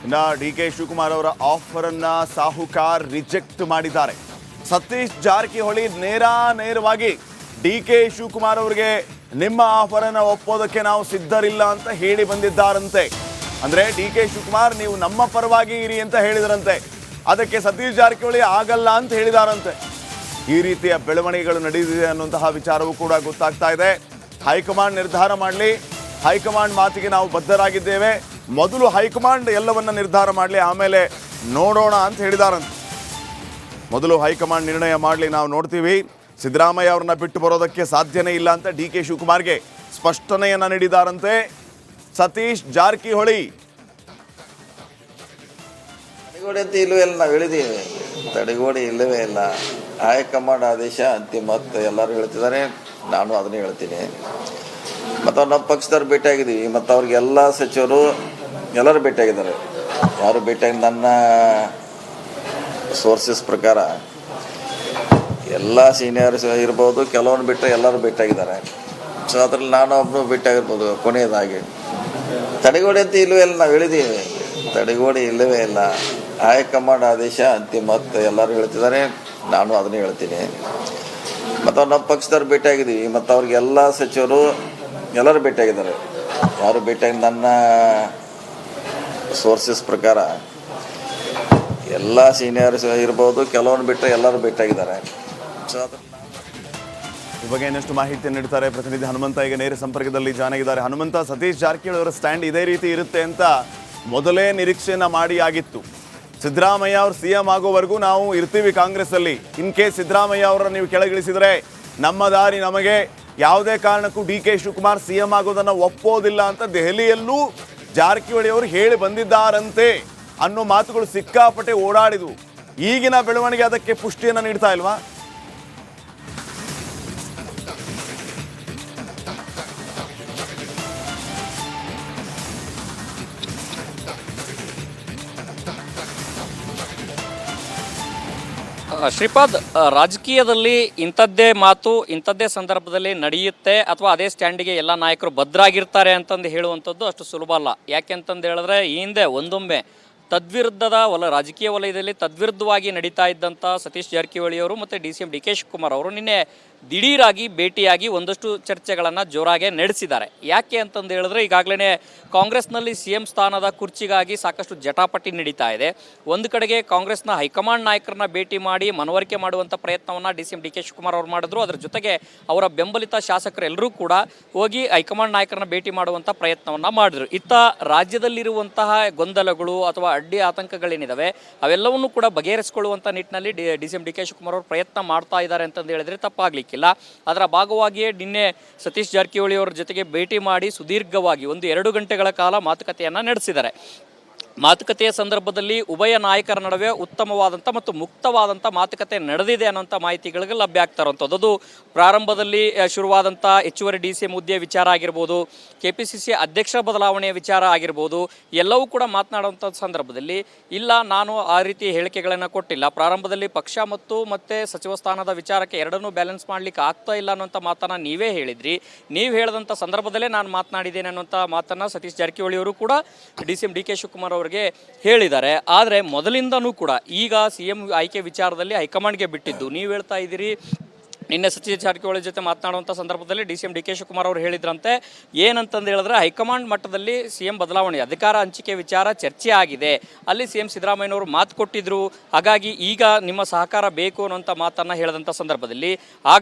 ಇನ್ನು D K Shivakumar ಅವರ offer ಅನ್ನ ಸಾಹುಕಾರ್ ರಿಜೆಕ್ಟ್ ಮಾಡಿದ್ದಾರೆ. ಸತೀಶ್ ಜಾರಕಿಹೊಳಿ ನೇರವಾಗಿ ಡಿ ಕೆ ಶಿವಕುಮಾರ್ ಅವರಿಗೆ ನಿಮ್ಮ ಆಫರ್ ಅನ್ನು ಒಪ್ಪೋದಕ್ಕೆ ನಾವು ಸಿದ್ಧರಿಲ್ಲ ಅಂತ ಹೇಳಿ ಬಂದಿದ್ದಾರಂತೆ. ಅಂದ್ರೆ ಡಿ ಕೆ ಶಿವಕುಮಾರ್ ನೀವು ನಮ್ಮ ಪರವಾಗಿ ಇರಿ ಅಂತ ಹೇಳಿದ್ರಂತೆ. ಅದಕ್ಕೆ ಸತೀಶ್ ಜಾರಕಿಹೊಳಿ ಆಗಲ್ಲ ಅಂತ ಹೇಳಿದಾರಂತೆ. ಈ ರೀತಿಯ ಬೆಳವಣಿಗೆಗಳು ನಡೆದಿದೆ ಅನ್ನುವಂತಹ ವಿಚಾರವೂ ಕೂಡ ಗೊತ್ತಾಗ್ತಾ ಇದೆ. ಹೈಕಮಾಂಡ್ ನಿರ್ಧಾರ ಮಾಡಲಿ, ಹೈಕಮಾಂಡ್ ಮಾತಿಗೆ ನಾವು ಬದ್ಧರಾಗಿದ್ದೇವೆ, ಮೊದಲು ಹೈಕಮಾಂಡ್ ಎಲ್ಲವನ್ನ ನಿರ್ಧಾರ ಮಾಡಲಿ, ಆಮೇಲೆ ನೋಡೋಣ ಅಂತ ಹೇಳಿದಾರಂತೆ. ಮೊದಲು ಹೈಕಮಾಂಡ್ ನಿರ್ಣಯ ಮಾಡಲಿ, ನಾವು ನೋಡ್ತೀವಿ, ಸಿದ್ದರಾಮಯ್ಯ ಅವ್ರನ್ನ ಬಿಟ್ಟು ಬರೋದಕ್ಕೆ ಸಾಧ್ಯನೇ ಇಲ್ಲ ಅಂತ ಡಿ ಕೆ ಶಿವಕುಮಾರ್ಗೆ ಸ್ಪಷ್ಟನೆಯನ್ನ ನೀಡಿದಾರಂತೆ ಸತೀಶ್ ಜಾರಕಿಹೊಳಿ. ತಡೆಗೋಡೆ ಅಂತ ಇಲ್ಲವೇ ಇಲ್ಲ, ನಾವು ಹೇಳಿದ್ದೀವಿ, ತಡೆಗೋಡೆ ಇಲ್ಲವೇ ಇಲ್ಲ. ಹೈಕಮಾಂಡ್ ಆದೇಶ ಅಂತಿಮ ಅಂತ ಎಲ್ಲರೂ ಹೇಳ್ತಿದ್ದಾರೆ, ನಾನು ಅದನ್ನೇ ಹೇಳ್ತೀನಿ. ಮತ್ತು ನಮ್ಮ ಪಕ್ಷದವ್ರು ಭೇಟಿಯಾಗಿದ್ದೀವಿ, ಮತ್ತು ಅವ್ರಿಗೆ ಎಲ್ಲ ಸಚಿವರು ಎಲ್ಲರೂ ಭೇಟಿಯಾಗಿದ್ದಾರೆ. ಯಾರು ಭೇಟಿಯಾಗಿ ನನ್ನ ಸೋರ್ಸಸ್ ಪ್ರಕಾರ ಎಲ್ಲ ಸೀನಿಯರ್ಸ್ ಇರ್ಬೋದು, ಕೆಲವೊಂದು ಬಿಟ್ಟರೆ ಎಲ್ಲರೂ ಭೇಟಿಯಾಗಿದ್ದಾರೆ. ಸೊ ಅದರಲ್ಲಿ ನಾನು ಒಬ್ಬನು ಭೇಟಿಯಾಗಿರ್ಬೋದು. ಕೊನೆಯದಾಗಿ ತಡೆಗೋಡೆ ಅಂತ ಇಲ್ಲವೇ ಇಲ್ಲ, ನಾವು ಹೇಳಿದ್ದೀವಿ, ತಡೆಗೋಡೆ ಇಲ್ಲವೇ ಇಲ್ಲ. ಹೈಕಮಾಂಡ್ ಆದೇಶ ಅಂತಿಮ ಅಂತ ಎಲ್ಲರೂ ಹೇಳ್ತಿದ್ದಾರೆ, ನಾನು ಅದನ್ನೇ ಹೇಳ್ತೀನಿ. ಮತ್ತು ನಮ್ಮ ಪಕ್ಷದವ್ರು ಭೇಟಿಯಾಗಿದ್ದೀವಿ, ಮತ್ತು ಅವ್ರಿಗೆ ಎಲ್ಲ ಸಚಿವರು ಎಲ್ಲರೂ ಭೇಟಿಯಾಗಿದ್ದಾರೆ. ಯಾರು ಭೇಟಿಯಾಗಿ ನನ್ನ ಸೋರ್ಸಸ್ ಪ್ರಕಾರ ಎಲ್ಲ ಸೀನಿಯರ್ಸ್ ಇರ್ಬೋದು, ಕೆಲವೊಂದು ಬಿಟ್ಟರೆ ಎಲ್ಲರೂ ಭೇಟಿಯಾಗಿದ್ದಾರೆ. ಸೊ ಈ ಬಗ್ಗೆ ಇನ್ನಷ್ಟು ಮಾಹಿತಿ ನೀಡ್ತಾರೆ ಪ್ರತಿನಿಧಿ ಹನುಮಂತ. ಈಗ ನೇರ ಸಂಪರ್ಕದಲ್ಲಿ ಜಾಯ್ನ್ ಆಗಿದ್ದಾರೆ. ಹನುಮಂತ, ಸತೀಶ್ ಜಾರಕಿಹೊಳಿ ಅವರ ಸ್ಟ್ಯಾಂಡ್ ಇದೇ ರೀತಿ ಇರುತ್ತೆ ಅಂತ ಮೊದಲೇ ನಿರೀಕ್ಷೆನ ಮಾಡಿ ಆಗಿತ್ತು. ಸಿದ್ದರಾಮಯ್ಯ ಅವರು ಸಿಎಂ ಆಗೋವರೆಗೂ ನಾವು ಇರ್ತೀವಿ ಕಾಂಗ್ರೆಸ್ಸಲ್ಲಿ, ಇನ್ ಕೇಸ್ ಸಿದ್ದರಾಮಯ್ಯ ಅವರನ್ನು ನೀವು ಕೆಳಗಿಳಿಸಿದರೆ ನಮ್ಮ ದಾರಿ ನಮಗೆ, ಯಾವುದೇ ಕಾರಣಕ್ಕೂ ಡಿ ಕೆ ಶಿವಕುಮಾರ್ ಸಿಎಂ ಆಗೋದನ್ನು ಒಪ್ಪೋದಿಲ್ಲ ಅಂತ ದೆಹಲಿಯಲ್ಲೂ ಜಾರಕಿಹೊಳಿ ಅವರು ಹೇಳಿ ಬಂದಿದ್ದಾರಂತೆ ಅನ್ನೋ ಮಾತುಗಳು ಸಿಕ್ಕಾಪಟ್ಟೆ ಓಡಾಡಿದ್ವು. ಈಗಿನ ಬೆಳವಣಿಗೆ ಅದಕ್ಕೆ ಪುಷ್ಟಿಯನ್ನು ನೀಡ್ತಾ ಇಲ್ವಾ? ಶ್ರೀಪಾದ್, ರಾಜಕೀಯದಲ್ಲಿ ಇಂಥದ್ದೇ ಮಾತು ಇಂಥದ್ದೇ ಸಂದರ್ಭದಲ್ಲಿ ನಡೆಯುತ್ತೆ ಅಥವಾ ಅದೇ ಸ್ಟ್ಯಾಂಡಿಗೆ ಎಲ್ಲ ನಾಯಕರು ಭದ್ರಾಗಿರ್ತಾರೆ ಅಂತಂದು ಹೇಳುವಂಥದ್ದು ಅಷ್ಟು ಸುಲಭ ಅಲ್ಲ. ಯಾಕೆ ಅಂತಂದು ಹೇಳಿದ್ರೆ ಈ ಹಿಂದೆ ಒಂದೊಮ್ಮೆ ತದ್ವಿರುದ್ಧದ ರಾಜಕೀಯ ವಲಯದಲ್ಲಿ ತದ್ವಿರುದ್ಧವಾಗಿ ನಡೀತಾ ಇದ್ದಂಥ ಸತೀಶ್ ಜಾರಕಿಹೊಳಿ ಅವರು ಮತ್ತು ಡಿ ಕೆ ಶಿವಕುಮಾರ್ ಅವರು ನಿನ್ನೆ ದಿಢೀರಾಗಿ ಭೇಟಿಯಾಗಿ ಒಂದಷ್ಟು ಚರ್ಚೆಗಳನ್ನು ಜೋರಾಗಿ ನಡೆಸಿದ್ದಾರೆ. ಯಾಕೆ ಅಂತಂದು ಹೇಳಿದ್ರೆ ಈಗಾಗಲೇ ಕಾಂಗ್ರೆಸ್ನಲ್ಲಿ CM ಸ್ಥಾನದ ಕುರ್ಚಿಗಾಗಿ ಸಾಕಷ್ಟು ಜಟಾಪಟಿ ನಡೀತಾ ಇದೆ. ಒಂದು ಕಡೆಗೆ ಕಾಂಗ್ರೆಸ್ನ ಹೈಕಮಾಂಡ್ ನಾಯಕರನ್ನ ಭೇಟಿ ಮಾಡಿ ಮನವರಿಕೆ ಮಾಡುವಂಥ ಪ್ರಯತ್ನವನ್ನು ಡಿ ಕೆ ಶಿವಕುಮಾರ್ ಅವರು ಮಾಡಿದ್ರು. ಅದರ ಜೊತೆಗೆ ಅವರ ಬೆಂಬಲಿತ ಶಾಸಕರೆಲ್ಲರೂ ಕೂಡ ಹೋಗಿ ಹೈಕಮಾಂಡ್ ನಾಯಕರನ್ನ ಭೇಟಿ ಮಾಡುವಂಥ ಪ್ರಯತ್ನವನ್ನು ಮಾಡಿದ್ರು. ಇತ್ತ ರಾಜ್ಯದಲ್ಲಿರುವಂತಹ ಗೊಂದಲಗಳು ಅಥವಾ ಅಡ್ಡಿ ಆತಂಕಗಳೇನಿದ್ದಾವೆ ಅವೆಲ್ಲವನ್ನೂ ಕೂಡ ಬಗೆಹರಿಸಿಕೊಳ್ಳುವಂಥ ನಿಟ್ಟಿನಲ್ಲಿ ಡಿ ಕೆ ಶಿವಕುಮಾರ್ ಅವರು ಪ್ರಯತ್ನ ಮಾಡ್ತಾ ಇದ್ದಾರೆ ಅಂತಂದು ಹೇಳಿದ್ರೆ ತಪ್ಪಾಗಲಿಕ್ಕಿಲ್ಲ. ಅದರ ಭಾಗವಾಗಿಯೇ ನಿನ್ನೆ ಸತೀಶ್ ಜಾರಕಿಹೊಳಿ ಅವರ ಜೊತೆಗೆ ಭೇಟಿ ಮಾಡಿ ಸುದೀರ್ಘವಾಗಿ 1-2 ಗಂಟೆಗಳ ಕಾಲ ಮಾತುಕತೆಯನ್ನು ನಡೆಸಿದ್ದಾರೆ. ಮಾತುಕತೆಯ ಸಂದರ್ಭದಲ್ಲಿ ಉಭಯ ನಾಯಕರ ನಡುವೆ ಉತ್ತಮವಾದಂಥ ಮತ್ತು ಮುಕ್ತವಾದಂಥ ಮಾತುಕತೆ ನಡೆದಿದೆ ಅನ್ನೋಂಥ ಮಾಹಿತಿಗಳಿಗೆ ಲಭ್ಯ ಆಗ್ತಾ ಇರುವಂಥದ್ದು. ಅದು ಪ್ರಾರಂಭದಲ್ಲಿ ಶುರುವಾದಂಥ ಹೆಚ್ಚುವರಿ DCM ಹುದ್ದೆ ವಿಚಾರ ಆಗಿರ್ಬೋದು, KPCC ಅಧ್ಯಕ್ಷರ ಬದಲಾವಣೆಯ ವಿಚಾರ ಆಗಿರ್ಬೋದು, ಎಲ್ಲವೂ ಕೂಡ ಮಾತನಾಡುವಂಥ ಸಂದರ್ಭದಲ್ಲಿ ಇಲ್ಲ, ನಾನು ಆ ರೀತಿ ಹೇಳಿಕೆಗಳನ್ನು ಕೊಟ್ಟಿಲ್ಲ, ಪ್ರಾರಂಭದಲ್ಲಿ ಪಕ್ಷ ಮತ್ತು ಸಚಿವ ಸ್ಥಾನದ ವಿಚಾರಕ್ಕೆ ಎರಡನ್ನೂ ಬ್ಯಾಲೆನ್ಸ್ ಮಾಡಲಿಕ್ಕೆ ಆಗ್ತಾ ಇಲ್ಲ ಅನ್ನೋಂಥ ಮಾತನ್ನು ನೀವೇ ಹೇಳಿದ್ರಿ, ನೀವು ಹೇಳಿದಂಥ ಸಂದರ್ಭದಲ್ಲೇ ನಾನು ಮಾತನಾಡಿದ್ದೇನೆ ಅನ್ನೋಂಥ ಮಾತನ್ನು ಸತೀಶ್ ಜಾರಕಿಹೊಳಿ ಅವರು ಕೂಡ ಡಿ ಕೆ ಶಿವಕುಮಾರ್ ಅವರಿಗೆ ಹೇಳಿದ್ದಾರೆ. ಆದರೆ ಮೊದಲಿಂದನೂ ಕೂಡ ಈಗ CM ಆಯ್ಕೆ ವಿಚಾರದಲ್ಲಿ ಹೈಕಮಾಂಡ್ಗೆ ಬಿಟ್ಟಿದ್ದು. ನೀವು ಹೇಳ್ತಾ ಇದ್ದೀರಿ ನಿನ್ನೆ ಸತೀಶ್ ಜಾರಕಿಹೊಳಿ ಜೊತೆ ಮಾತನಾಡುವಂಥ ಸಂದರ್ಭದಲ್ಲಿ ಡಿ ಕೆ ಶಿವಕುಮಾರ್ ಅವರು ಹೇಳಿದ್ರಂತೆ, ಏನಂತಂದು ಹೇಳಿದ್ರೆ ಹೈಕಮಾಂಡ್ ಮಟ್ಟದಲ್ಲಿ CM ಬದಲಾವಣೆ ಅಧಿಕಾರ ಹಂಚಿಕೆ ವಿಚಾರ ಚರ್ಚೆ ಆಗಿದೆ, ಅಲ್ಲಿ CM ಸಿದ್ದರಾಮಯ್ಯನವರು ಮಾತು ಕೊಟ್ಟಿದ್ರು, ಹಾಗಾಗಿ ಈಗ ನಿಮ್ಮ ಸಹಕಾರ ಬೇಕು ಅನ್ನೋಂಥ ಮಾತನ್ನು ಹೇಳಿದಂಥ ಸಂದರ್ಭದಲ್ಲಿ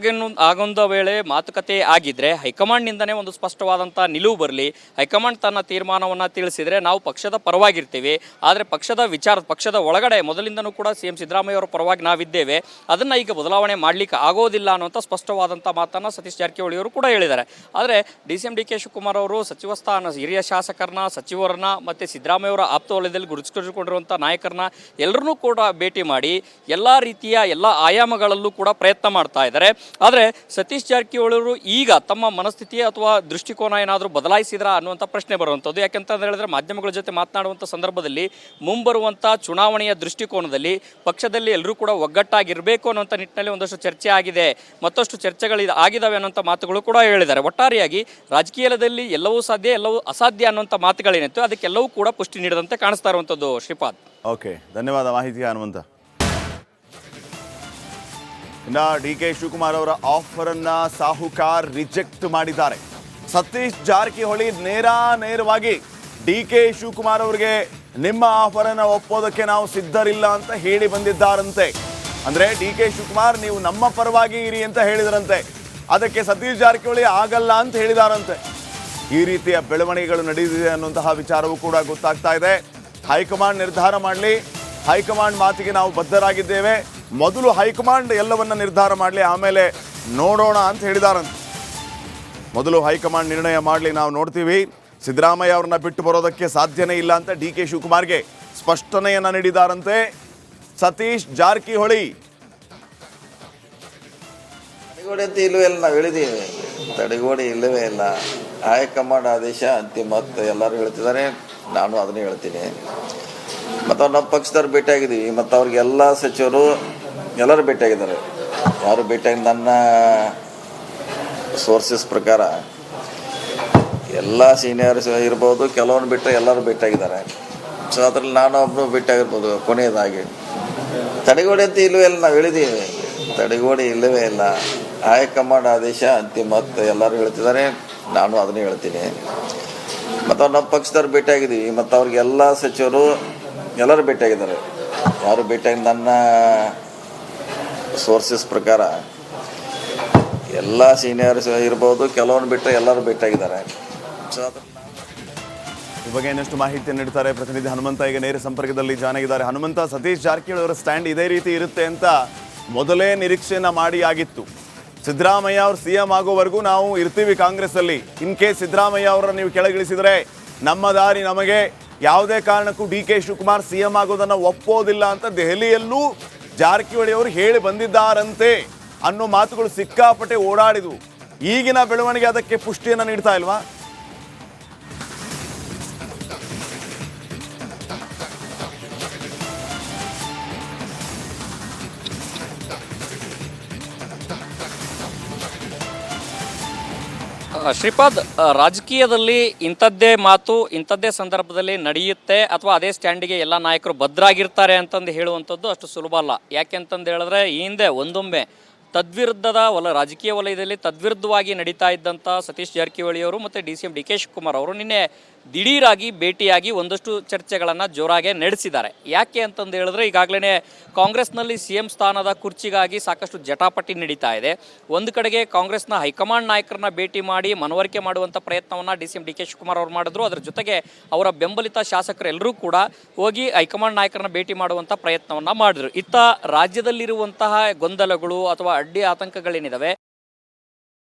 ಆಗೊಂದು ವೇಳೆ ಮಾತುಕತೆ ಆಗಿದ್ದರೆ ಹೈಕಮಾಂಡ್ನಿಂದನೇ ಒಂದು ಸ್ಪಷ್ಟವಾದಂಥ ನಿಲುವು ಬರಲಿ, ಹೈಕಮಾಂಡ್ ತನ್ನ ತೀರ್ಮಾನವನ್ನು ತಿಳಿಸಿದರೆ ನಾವು ಪಕ್ಷದ ಪರವಾಗಿರ್ತೀವಿ, ಆದರೆ ಪಕ್ಷದ ಒಳಗಡೆ ಮೊದಲಿಂದನೂ ಕೂಡ CM ಸಿದ್ದರಾಮಯ್ಯ ಅವರ ಪರವಾಗಿ ನಾವಿದ್ದೇವೆ, ಅದನ್ನು ಈಗ ಬದಲಾವಣೆ ಮಾಡಲಿಕ್ಕೆ ಆಗೋದಿಲ್ಲ ಅನ್ನುವಂಥ ಸ್ಪಷ್ಟವಾದಂಥ ಮಾತನ್ನು ಸತೀಶ್ ಜಾರಕಿಹೊಳಿ ಅವರು ಕೂಡ ಹೇಳಿದ್ದಾರೆ. ಆದರೆ ಡಿ ಕೆ ಶಿವಕುಮಾರ್ ಅವರು ಸಚಿವ ಸ್ಥಾನ ಹಿರಿಯ ಶಾಸಕರನ್ನ, ಸಚಿವರನ್ನ ಮತ್ತು ಸಿದ್ದರಾಮಯ್ಯ ಅವರ ಆಪ್ತ ವಲಯದಲ್ಲಿ ಗುರುತಿಸಿಕೊಂಡಿರುವಂಥ ನಾಯಕರನ್ನ ಎಲ್ಲರನ್ನೂ ಕೂಡ ಭೇಟಿ ಮಾಡಿ ಎಲ್ಲ ರೀತಿಯ ಎಲ್ಲ ಆಯಾಮಗಳಲ್ಲೂ ಕೂಡ ಪ್ರಯತ್ನ ಮಾಡ್ತಾ ಇದ್ದಾರೆ. ಆದರೆ ಸತೀಶ್ ಜಾರಕಿಹೊಳಿ ಅವರು ಈಗ ತಮ್ಮ ಮನಸ್ಥಿತಿ ಅಥವಾ ದೃಷ್ಟಿಕೋನ ಏನಾದರೂ ಬದಲಾಯಿಸಿದ್ರ ಅನ್ನುವಂಥ ಪ್ರಶ್ನೆ ಬರುವಂಥದ್ದು. ಯಾಕೆಂತ ಹೇಳಿದ್ರೆ ಮಾಧ್ಯಮಗಳ ಜೊತೆ ಮಾತನಾಡುವಂಥ ಸಂದರ್ಭದಲ್ಲಿ ಮುಂಬರುವಂಥ ಚುನಾವಣೆಯ ದೃಷ್ಟಿಕೋನದಲ್ಲಿ ಪಕ್ಷದಲ್ಲಿ ಎಲ್ಲರೂ ಕೂಡ ಒಗ್ಗಟ್ಟಾಗಿರಬೇಕು ಅನ್ನುವಂಥ ನಿಟ್ಟಿನಲ್ಲಿ ಒಂದಷ್ಟು ಚರ್ಚೆ ಆಗಿದೆ, ಮತ್ತಷ್ಟು ಚರ್ಚೆಗಳು ಆಗಿದ್ದಾವೆ ಅನ್ನೋಂಥ ಮಾತುಗಳು ಕೂಡ ಹೇಳಿದ್ದಾರೆ. ಒಟ್ಟಾರೆಯಾಗಿ ರಾಜಕೀಯದಲ್ಲಿ ಎಲ್ಲವೂ ಸಾಧ್ಯ, ಎಲ್ಲವೂ ಅಸಾಧ್ಯ ಅನ್ನೋಂಥ ಮಾತುಗಳೇನಿತ್ತು ಅದಕ್ಕೆಲ್ಲವೂ ಕೂಡ ಪುಷ್ಟಿ ನೀಡಿದಂತೆ ಕಾಣಿಸ್ತಾ ಇರುವಂಥದ್ದು. ಶ್ರೀಪಾದ್, ಓಕೆ, ಧನ್ಯವಾದ ಮಾಹಿತಿಗೆ ಹನುಮಂತ. ಇನ್ನು ಡಿ ಕೆ ಶಿವಕುಮಾರ್ ಅವರ ಆಫರನ್ನ ಸಾಹುಕಾರ್ ರಿಜೆಕ್ಟ್ ಮಾಡಿದ್ದಾರೆ. ಸತೀಶ್ ಜಾರಕಿಹೊಳಿ ನೇರವಾಗಿ ಡಿ ಕೆ ಶಿವಕುಮಾರ್ ಅವರಿಗೆ ನಿಮ್ಮ ಆಫರನ್ನು ಒಪ್ಪೋದಕ್ಕೆ ನಾವು ಸಿದ್ಧರಿಲ್ಲ ಅಂತ ಹೇಳಿ ಬಂದಿದ್ದಾರಂತೆ. ಅಂದರೆ ಡಿ ಕೆ ಶಿವಕುಮಾರ್ ನೀವು ನಮ್ಮ ಪರವಾಗಿ ಇರಿ ಅಂತ ಹೇಳಿದರಂತೆ. ಅದಕ್ಕೆ ಸತೀಶ್ ಜಾರಕಿಹೊಳಿ ಆಗಲ್ಲ ಅಂತ ಹೇಳಿದಾರಂತೆ. ಈ ರೀತಿಯ ಬೆಳವಣಿಗೆಗಳು ನಡೆದಿದೆ ಅನ್ನುವಂತಹ ವಿಚಾರವೂ ಕೂಡ ಗೊತ್ತಾಗ್ತಾ ಇದೆ. ಹೈಕಮಾಂಡ್ ನಿರ್ಧಾರ ಮಾಡಲಿ, ಹೈಕಮಾಂಡ್ ಮಾತಿಗೆ ನಾವು ಬದ್ಧರಾಗಿದ್ದೇವೆ, ಮೊದಲು ಹೈಕಮಾಂಡ್ ಎಲ್ಲವನ್ನ ನಿರ್ಧಾರ ಮಾಡಲಿ, ಆಮೇಲೆ ನೋಡೋಣ ಅಂತ ಹೇಳಿದಾರಂತೆ. ಮೊದಲು ಹೈಕಮಾಂಡ್ ನಿರ್ಣಯ ಮಾಡಲಿ, ನಾವು ನೋಡ್ತೀವಿ, ಸಿದ್ದರಾಮಯ್ಯ ಅವ್ರನ್ನ ಬಿಟ್ಟು ಬರೋದಕ್ಕೆ ಸಾಧ್ಯನೇ ಇಲ್ಲ ಅಂತ ಡಿ ಕೆ ಶಿವಕುಮಾರ್ಗೆ ಸ್ಪಷ್ಟನೆಯನ್ನು ನೀಡಿದಾರಂತೆ ಸತೀಶ್ ಜಾರಕಿಹೊಳಿ. ತಡೆಗೋಡೆ ಅಂತ ಇಲ್ಲವೇ ಇಲ್ಲ, ನಾವು ಹೇಳಿದ್ದೀವಿ, ತಡೆಗೋಡೆ ಇಲ್ಲವೇ ಇಲ್ಲ. ಹೈಕಮಾಂಡ್ ಆದೇಶ ಅಂತಿಮ ಅಂತ ಎಲ್ಲರೂ ಹೇಳ್ತಿದ್ದಾರೆ, ನಾನು ಅದನ್ನೇ ಹೇಳ್ತೀನಿ. ಮತ್ತು ಅವ್ರು ನಮ್ಮ ಪಕ್ಷದವ್ರು ಭೇಟಿಯಾಗಿದ್ದೀವಿ, ಮತ್ತು ಅವ್ರಿಗೆಲ್ಲ ಸಚಿವರು ಎಲ್ಲರೂ ಭೇಟಿಯಾಗಿದ್ದಾರೆ. ಯಾರು ಭೇಟಿಯಾಗಿ ನನ್ನ ಸೋರ್ಸಸ್ ಪ್ರಕಾರ ಎಲ್ಲ ಸೀನಿಯರ್ಸ್ ಇರ್ಬೋದು, ಕೆಲವೊಂದು ಬಿಟ್ಟರೆ ಎಲ್ಲರೂ ಭೇಟಿಯಾಗಿದ್ದಾರೆ. ಸೊ ಅದ್ರಲ್ಲಿ ನಾನು ಒಬ್ಬನು ಭೇಟಿಯಾಗಿರ್ಬೋದು ಕೊನೆಯದಾಗಿ. ತಡೆಗೋಡೆ ಅಂತ ಇಲ್ಲವೇ ಇಲ್ಲ, ನಾವು ಹೇಳಿದ್ದೀವಿ, ತಡೆಗೋಡೆ ಇಲ್ಲವೇ ಇಲ್ಲ. ಹೈಕಮಾಂಡ್ ಆದೇಶ ಅಂತಿಮ ಅಂತ ಎಲ್ಲರೂ ಹೇಳ್ತಿದ್ದಾರೆ, ನಾನು ಅದನ್ನೇ ಹೇಳ್ತೀನಿ. ಮತ್ತು ಅವ್ರು ನಮ್ಮ ಪಕ್ಷದವ್ರು ಭೇಟಿಯಾಗಿದ್ದೀವಿ, ಮತ್ತು ಅವ್ರಿಗೆಲ್ಲ ಸಚಿವರು ಎಲ್ಲರೂ ಭೇಟಿಯಾಗಿದ್ದಾರೆ. ಯಾರು ಭೇಟಿಯಾಗಿ ನನ್ನ ಸೋರ್ಸಸ್ ಪ್ರಕಾರ ಎಲ್ಲ ಸೀನಿಯರ್ಸ್ ಇರ್ಬೋದು, ಕೆಲವೊಂದು ಬಿಟ್ಟರೆ ಎಲ್ಲರೂ ಭೇಟಿಯಾಗಿದ್ದಾರೆ. ಸೊ ಈ ಬಗ್ಗೆ ಇನ್ನಷ್ಟು ಮಾಹಿತಿ ನೀಡ್ತಾರೆ ಪ್ರತಿನಿಧಿ ಹನುಮಂತ. ಈಗ ನೇರ ಸಂಪರ್ಕದಲ್ಲಿ ಜಾಯ್ನ್ ಆಗಿದ್ದಾರೆ. ಹನುಮಂತ, ಸತೀಶ್ ಜಾರಕಿಹೊಳಿ ಅವರ ಸ್ಟ್ಯಾಂಡ್ ಇದೇ ರೀತಿ ಇರುತ್ತೆ ಅಂತ ಮೊದಲೇ ನಿರೀಕ್ಷೆಯನ್ನು ಮಾಡಿ ಆಗಿತ್ತು. ಸಿದ್ದರಾಮಯ್ಯ ಅವರು ಸಿ ಎಂ ಆಗೋವರೆಗೂ ನಾವು ಇರ್ತೀವಿ ಕಾಂಗ್ರೆಸ್ಸಲ್ಲಿ, ಇನ್ ಕೇಸ್ ಸಿದ್ದರಾಮಯ್ಯ ಅವರನ್ನು ನೀವು ಕೆಳಗಿಳಿಸಿದರೆ ನಮ್ಮ ದಾರಿ ನಮಗೆ, ಯಾವುದೇ ಕಾರಣಕ್ಕೂ D K Shivakumar C M ಆಗೋದನ್ನು ಒಪ್ಪೋದಿಲ್ಲ ಅಂತ ದೆಹಲಿಯಲ್ಲೂ ಜಾರಕಿಹೊಳಿ ಅವರು ಹೇಳಿ ಬಂದಿದ್ದಾರಂತೆ ಅನ್ನೋ ಮಾತುಗಳು ಸಿಕ್ಕಾಪಟ್ಟೆ ಓಡಾಡಿದ್ವು. ಈಗಿನ ಬೆಳವಣಿಗೆ ಅದಕ್ಕೆ ಪುಷ್ಟಿಯನ್ನು ನೀಡ್ತಾ ಇಲ್ವಾ? ಶ್ರೀಪಾದ್, ರಾಜಕೀಯದಲ್ಲಿ ಇಂಥದ್ದೇ ಮಾತು ಇಂಥದ್ದೇ ಸಂದರ್ಭದಲ್ಲಿ ನಡೆಯುತ್ತೆ ಅಥವಾ ಅದೇ ಸ್ಟ್ಯಾಂಡಿಗೆ ಎಲ್ಲ ನಾಯಕರು ಭದ್ರಾಗಿರ್ತಾರೆ ಅಂತಂದು ಹೇಳುವಂಥದ್ದು ಅಷ್ಟು ಸುಲಭ ಅಲ್ಲ. ಯಾಕೆಂತಂದು ಹೇಳಿದ್ರೆ ಈ ಹಿಂದೆ ಒಂದೊಮ್ಮೆ ತದ್ವಿರುದ್ಧದ ರಾಜಕೀಯ ವಲಯದಲ್ಲಿ ತದ್ವಿರುದ್ಧವಾಗಿ ನಡೀತಾ ಇದ್ದಂಥ ಸತೀಶ್ ಜಾರಕಿಹೊಳಿ ಅವರು ಮತ್ತು ಡಿ ಕೆ ಶಿವಕುಮಾರ್ ಅವರು ನಿನ್ನೆ ದಿಢೀರಾಗಿ ಭೇಟಿಯಾಗಿ ಒಂದಷ್ಟು ಚರ್ಚೆಗಳನ್ನು ಜೋರಾಗಿ ನಡೆಸಿದ್ದಾರೆ. ಯಾಕೆ ಅಂತಂದು ಹೇಳಿದ್ರೆ ಈಗಾಗಲೇ ಕಾಂಗ್ರೆಸ್ನಲ್ಲಿ ಸಿ ಎಂ ಸ್ಥಾನದ ಕುರ್ಚಿಗಾಗಿ ಸಾಕಷ್ಟು ಜಟಾಪಟಿ ನಡೀತಾ ಇದೆ. ಒಂದು ಕಡೆಗೆ ಕಾಂಗ್ರೆಸ್ನ ಹೈಕಮಾಂಡ್ ನಾಯಕರನ್ನ ಭೇಟಿ ಮಾಡಿ ಮನವರಿಕೆ ಮಾಡುವಂಥ ಪ್ರಯತ್ನವನ್ನು ಡಿ ಕೆ ಶಿವಕುಮಾರ್ ಅವರು ಮಾಡಿದ್ರು. ಅದರ ಜೊತೆಗೆ ಅವರ ಬೆಂಬಲಿತ ಶಾಸಕರೆಲ್ಲರೂ ಕೂಡ ಹೋಗಿ ಹೈಕಮಾಂಡ್ ನಾಯಕರನ್ನ ಭೇಟಿ ಮಾಡುವಂಥ ಪ್ರಯತ್ನವನ್ನು ಮಾಡಿದ್ರು. ಇತ್ತ ರಾಜ್ಯದಲ್ಲಿರುವಂತಹ ಗೊಂದಲಗಳು ಅಥವಾ ಅಡ್ಡಿ ಆತಂಕಗಳೇನಿದಾವೆ